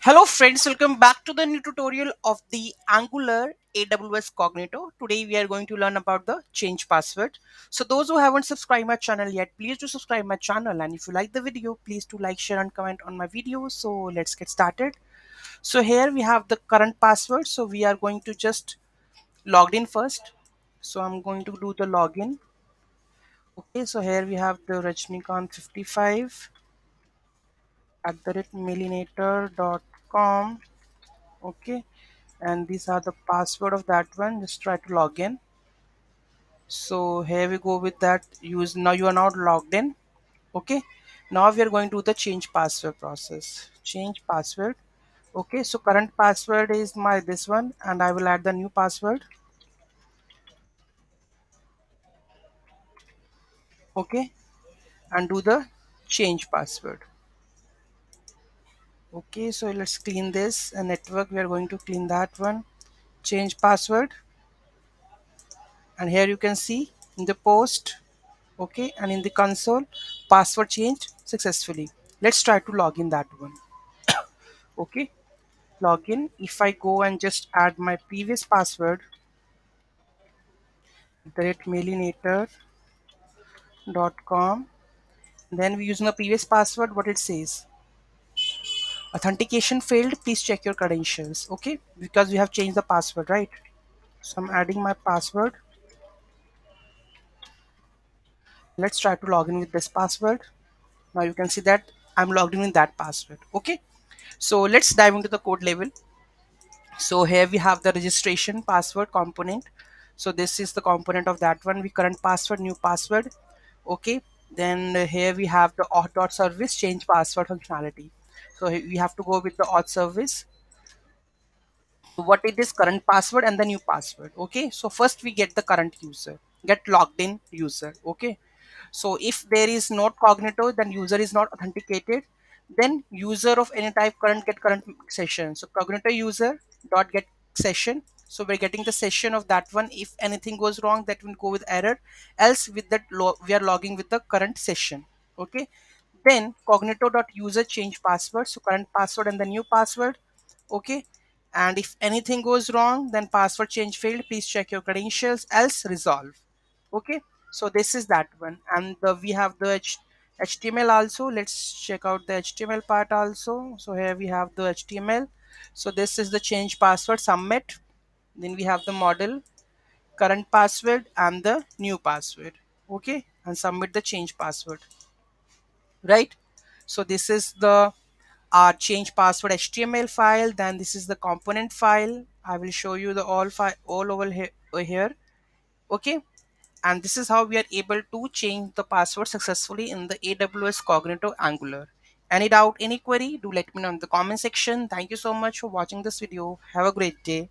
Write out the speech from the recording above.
Hello friends, welcome back to the new tutorial of the Angular AWS Cognito. Today we are going to learn about the change password. So those who haven't subscribed my channel yet, please do subscribe my channel, and if you like the video, please do like, share and comment on my video. So let's get started. So here we have the current password. So we are going to just log in first. So I'm going to do the login. Okay, so here we have the Rajnikant55 @millinator.com. Okay, and these are the password of that one. Just try to log in. So here we go with that. Use now you are now logged in. Okay, now we are going to do the change password process. Change password. Okay, so current password is my this one, and I will add the new password. Okay, and do the change password. Okay, so let's clean this. A network, we are going to clean that one. Change password, and here you can see in the post. Okay, and in the console, password changed successfully. Let's try to log in that one. Okay, login. If I go and just add my previous password, @millinator.com, then we using the previous password, what it says, authentication failed, please check your credentials. Okay, because we have changed the password, right? So I'm adding my password. Let's try to log in with this password. Now you can see that I'm logged in with that password. Okay, so let's dive into the code level. So here we have the registration password component. So this is the component of that one. We current password, new password. Okay, then here we have the auth service change password functionality. So we have to go with the auth service. What it is, current password and the new password. Okay, so first we get the current user, get logged in user. Okay, so if there is not cognito, then user is not authenticated, then user of any type current session. So cognito user dot get session. So we're getting the session of that one. If anything goes wrong, that will go with error. Else with that we are logging with the current session. Okay, then cognito dot user change password. So current password and the new password. Okay, and if anything goes wrong, then password change failed, please check your credentials, else resolve. Okay, so this is that one. And we have the HTML also. Let's check out the HTML part also. So here we have the HTML. So this is the change password, submit. Then we have the model, current password and the new password. Okay, and submit the change password, right? So this is the our change password HTML file. Then this is the component file. I will show you the all file all over here. Okay, and this is how we are able to change the password successfully in the AWS Cognito Angular. Any doubt, any query, do let me know in the comment section. Thank you so much for watching this video. Have a great day.